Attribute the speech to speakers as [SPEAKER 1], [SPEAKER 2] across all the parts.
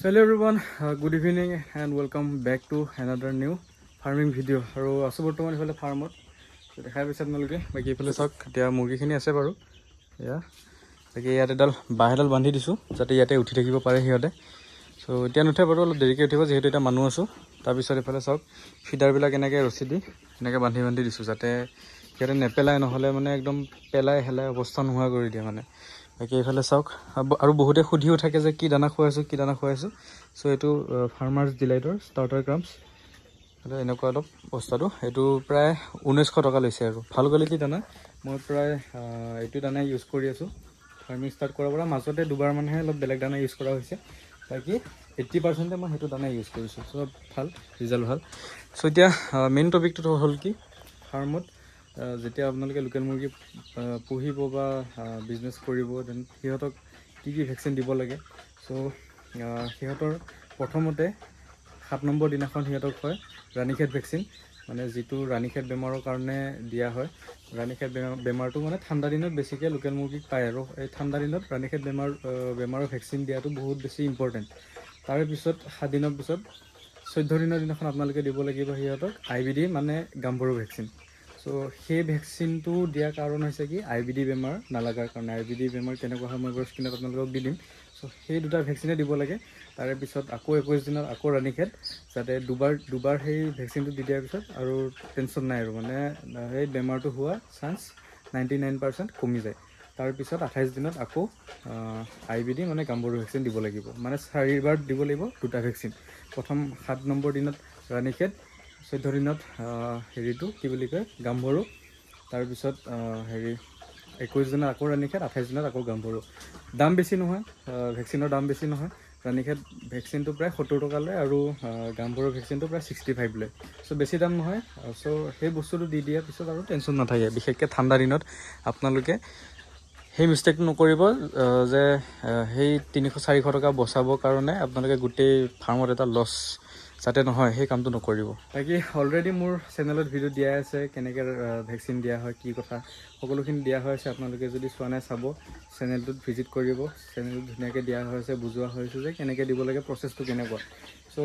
[SPEAKER 1] Hello everyone, good evening and welcome back to another new farming video. আৰু আছো বৰ্তমান ইফালে ফাৰ্মত দেখাই পাইছে আপোনালোকে বাকী ইফালে চাওক এতিয়া মুৰ্গীখিনি আছে বাৰু এয়া বাকী ইয়াত এডাল বাঁহ এডাল বান্ধি দিছোঁ যাতে ইয়াতে উঠি থাকিব পাৰে সিহঁতে চ' এতিয়া নুঠে বাৰু অলপ দেৰিকৈ উঠিব যিহেতু এতিয়া মানুহ আছোঁ তাৰপিছত ইফালে চাওক ফিডাৰবিলাক এনেকৈ ৰছী দি এনেকৈ বান্ধি দিছোঁ যাতে সিহঁতে নেপেলায় নহ'লে মানে একদম পেলাই হেলাই অৱস্থা নোহোৱা কৰি দিয়ে মানে বাকী এইফালে চাওক আৰু বহুতে সুধিও থাকে যে কি দানা খুৱাইছোঁ চ' এইটো ফাৰ্মাৰ্ছ ডিলাইটৰ ষ্টাৰ্টাৰ ক্ৰাম্পছ এনেকুৱা অলপ বস্তাটো এইটো প্ৰায় 1900 টকা লৈছে আৰু ভাল কোৱালিটিৰ দানা মই প্ৰায় এইটো দানা ইউজ কৰি আছোঁ ফাৰ্মিং ষ্টাৰ্ট কৰাৰ পৰা মাজতে দুবাৰমানহে অলপ বেলেগ দানা ইউজ কৰা হৈছে বাকী 80% মই সেইটো দানা ইউজ কৰিছোঁ চ' ভাল ৰিজাল্ট ভাল চ' এতিয়া মেইন টপিকটো হ'ল কি ফাৰ্মত যেতিয়া আপোনালোকে লোকেল মুৰ্গী পুহিব বা বিজনেছ কৰিব দেন সিহঁতক কি ভেকচিন দিব লাগে চ' সিহঁতৰ প্ৰথমতে 7 নম্বৰ দিনাখন সিহঁতক হয় ৰাণীখেত ভেকচিন মানে যিটো ৰাণীখেত বেমাৰৰ কাৰণে দিয়া হয় ৰাণীখেত বেমাৰটো মানে ঠাণ্ডা দিনত বেছিকৈ লোকেল মুৰ্গীক পায় আৰু এই ঠাণ্ডা দিনত ৰাণীখেত বেমাৰৰ ভেকচিন দিয়াটো বহুত বেছি ইম্পৰ্টেণ্ট তাৰে পিছত 7 দিনৰ পিছত 14 দিনৰ দিনাখন আপোনালোকে দিব লাগিব সিহঁতক IBD মানে গাম্বৰু ভেকচিন চ' সেই ভেকচিনটো দিয়াৰ কাৰণ হৈছে কি IBD বেমাৰ নালাগাৰ কাৰণে IBD বেমাৰ কেনেকুৱা হয় মই স্ক্ৰীনত আপোনালোকক দি দিম চ' সেই দুটা ভেকচিনে দিব লাগে তাৰে পিছত আকৌ 21 দিনত আকৌ ৰাণীখেত যাতে দুবাৰ সেই ভেকচিনটো দি দিয়াৰ পিছত আৰু টেনশ্যন নাই আৰু মানে সেই বেমাৰটো হোৱা চান্স 99% কমি যায় তাৰপিছত 28 দিনত আকৌ IBD মানে গাম্বৰু ভেকচিন দিব লাগিব মানে 4বাৰ দিব লাগিব দুটা ভেকচিন প্ৰথম 7 নম্বৰ দিনত ৰাণীখেত 14 দিনত হেৰিটো কি বুলি কয় গাম্বৰু তাৰপিছত 21 দিনত আকৌ ৰাণীখেত 28 দিনত আকৌ গাম্বৰু দাম বেছি নহয় ভেকচিনৰ দাম বেছি নহয় ৰাণীখেত ভেকচিনটো প্ৰায় 70 টকা লয় আৰু গাম্বৰু ভেকচিনটো প্ৰায় 65 লয় চ' বেছি দাম নহয় চ' সেই বস্তুটো দি দিয়াৰ পিছত আৰু টেনশ্যন নাথাকে বিশেষকৈ ঠাণ্ডা দিনত আপোনালোকে সেই মিষ্টেকটো নকৰিব যে সেই 300-400 টকা বচাবৰ কাৰণে আপোনালোকে গোটেই ফাৰ্মত এটা লছ যাতে নহয় সেই কামটো নকৰিব বাকী অলৰেডি মোৰ চেনেলত ভিডিঅ' দিয়া আছে কেনেকৈ ভেকচিন দিয়া হয় কি কথা সকলোখিনি দিয়া হৈ আছে আপোনালোকে যদি চোৱা নাই চাব চেনেলটোত ভিজিট কৰিব চেনেলটোত ধুনীয়াকৈ দিয়া হৈছে বুজোৱা হৈছে যে কেনেকৈ দিব লাগে প্ৰচেছটো কেনেকুৱা চ'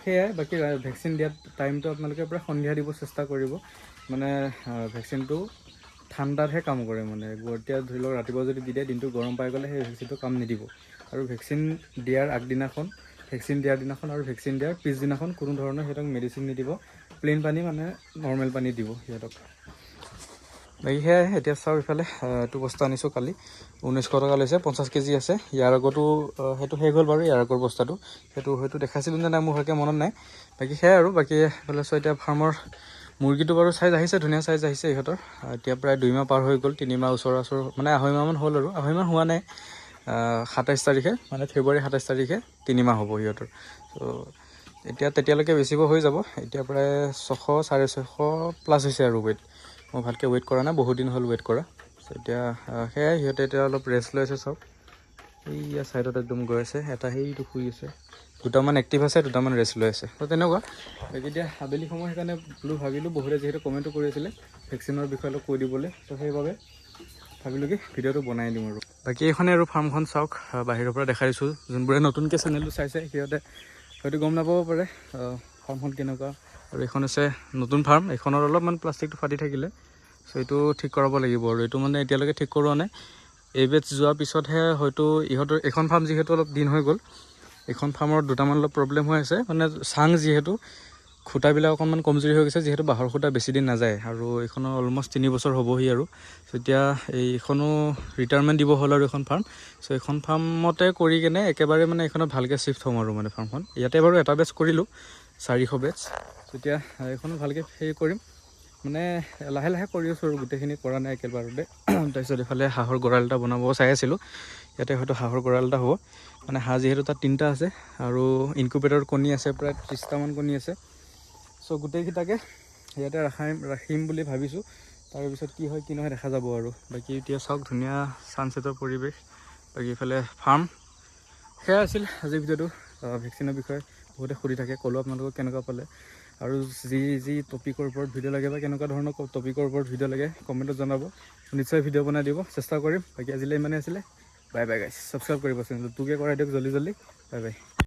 [SPEAKER 1] সেয়াই বাকী ভেকচিন দিয়াত টাইমটো আপোনালোকে প্ৰায় সন্ধিয়া দিব চেষ্টা কৰিব মানে ভেকচিনটো ঠাণ্ডাতহে কাম কৰে মানে এতিয়া ধৰি লওক ৰাতিপুৱা যদি দি দিয়ে দিনটো গৰম পাই গ'লে সেই ভেকচিনটো কাম নিদিব আৰু ভেকচিন দিয়াৰ আগদিনাখন ভেকচিন দিয়াৰ দিনাখন আৰু ভেকচিন দিয়াৰ পিছদিনাখন কোনো ধৰণৰ সিহঁতক মেডিচিন নিদিব প্লেইন পানী মানে নৰ্মেল পানী দিব সিহঁতক বাকী সেয়াই এতিয়া চাওক ইফালে এইটো বস্তা আনিছোঁ কালি 1900 টকা লৈছে 50 কেজি আছে ইয়াৰ আগতো সেইটো শেষ হ'ল বাৰু ইয়াৰ আগৰ বস্তাটো সেইটো হয়তো দেখাইছিলোঁ নে নাই মোৰ ভালকৈ মনত নাই বাকী সেয়াই আৰু বাকী এইফালে চোৱা এতিয়া ফাৰ্মৰ মুৰ্গীটো বাৰু চাইজ আহিছে ধুনীয়া চাইজ আহিছে ইহঁতৰ এতিয়া প্ৰায় 2 মাহ পাৰ হৈ গ'ল 3 মাহ ওচৰ মানে 2.5 মাহমান হ'ল আৰু 2.5 মাহ হোৱা নাই 27 তাৰিখে মানে ফেব্ৰুৱাৰী 27 তাৰিখে 3 মাহ হ'ব সিহঁতৰ চ' তেতিয়ালৈকে বেচিব হৈ যাব এতিয়া প্ৰায় 600-650 প্লাছ হৈছে আৰু ৱেইট মই ভালকৈ ৱেইট কৰা নাই বহুত দিন হ'ল ৱেইট কৰা চ' এতিয়া সেয়াই সিহঁতে এতিয়া অলপ ৰেষ্ট লৈ আছে চব এইয়া ছাইডত একদম গৈ আছে এটা সেইটো শুই আছে দুটামান এক্টিভ আছে দুটামান ৰেষ্ট লৈ আছে ত' তেনেকুৱা এতিয়া আবেলি সময় সেইকাৰণে ভাবিলোঁ বহুতে যিহেতু কমেণ্টো কৰি আছিলে ভেকচিনৰ বিষয়ে অলপ কৈ দিবলৈ ত' সেইবাবে ভাবিলোঁ কি ভিডিঅ'টো বনাই দিম আৰু বাকী এইখনে আৰু ফাৰ্মখন চাওক বাহিৰৰ পৰা দেখাই দিছোঁ যোনবোৰে নতুনকৈ চেনেলটো চাইছে সিহঁতে হয়তো গম নাপাব পাৰে ফাৰ্মখন কেনেকুৱা আৰু এইখন আছে নতুন ফাৰ্ম এইখনৰ অলপমান প্লাষ্টিকটো ফাটি থাকিলে চ' এইটো ঠিক কৰাব লাগিব আৰু এইটো মানে এতিয়ালৈকে ঠিক কৰোৱা নাই এই বেটছ যোৱাৰ পিছতহে হয়তো ইহঁতৰ এইখন ফাৰ্ম যিহেতু অলপ দিন হৈ গ'ল এইখন ফাৰ্মৰ দুটামান অলপ প্ৰব্লেম হৈ আছে মানে চাং যিহেতু খুঁটাবিলাক অকণমান কমজুৰি হৈ গৈছে যিহেতু বাঁহৰ খুঁটা বেছি দিন নাযায় আৰু এইখনৰ অলমষ্ট 3 বছৰ হ'বহি আৰু চ' এতিয়া এইখনো ৰিটায়াৰমেণ্ট দিব হ'ল আৰু এইখন ফাৰ্ম চ' এইখন ফাৰ্মতে কৰি কেনে একেবাৰে মানে এইখনত ভালকৈ শ্বিফ্ট হ'ম আৰু মানে ফাৰ্মখন ইয়াতে বাৰু এটা বেটছ কৰিলোঁ 400 বেটছ তেতিয়া এইখনো ভালকৈ কৰিম মানে লাহে লাহে কৰি আছোঁ আৰু গোটেইখিনি কৰা নাই একেবাৰতে তাৰপিছত এইফালে হাঁহৰ গঁৰাল এটা বনাব চাই আছিলোঁ ইয়াতে হয়তো হাঁহৰ গঁৰাল এটা হ'ব মানে হাঁহ যিহেতু তাত 3টা আছে আৰু ইনকুবেটৰ কণী আছে প্ৰায় 30টামান কণী আছে চ' গোটেইকেইটাকে ইয়াতে ৰাখিম বুলি ভাবিছোঁ তাৰপিছত কি হয় কি নহয় দেখা যাব আৰু বাকী এতিয়া চাওক ধুনীয়া ছানছেটৰ পৰিৱেশ বাকী ইফালে ফাৰ্ম সেয়া আছিল আজিৰ ভিডিঅ'টো ভেকচিনৰ বিষয়ে বহুতে সুধি থাকে ক'লোঁ আপোনালোকক কেনেকুৱা পালে আৰু যি টপিকৰ ওপৰত ভিডিঅ' লাগে বা কেনেকুৱা ধৰণৰ টপিকৰ ওপৰত ভিডিঅ' লাগে কমেণ্টত জনাব নিশ্চয় ভিডিঅ' বনাই দিব চেষ্টা কৰিম বাকী আজিলৈ ইমানেই আছিলে বাই বাই গাইছ ছাবস্ক্ৰাইব কৰিব চেনেলটো তোকে কৰাই দিয়ক জল্দি বাই বাই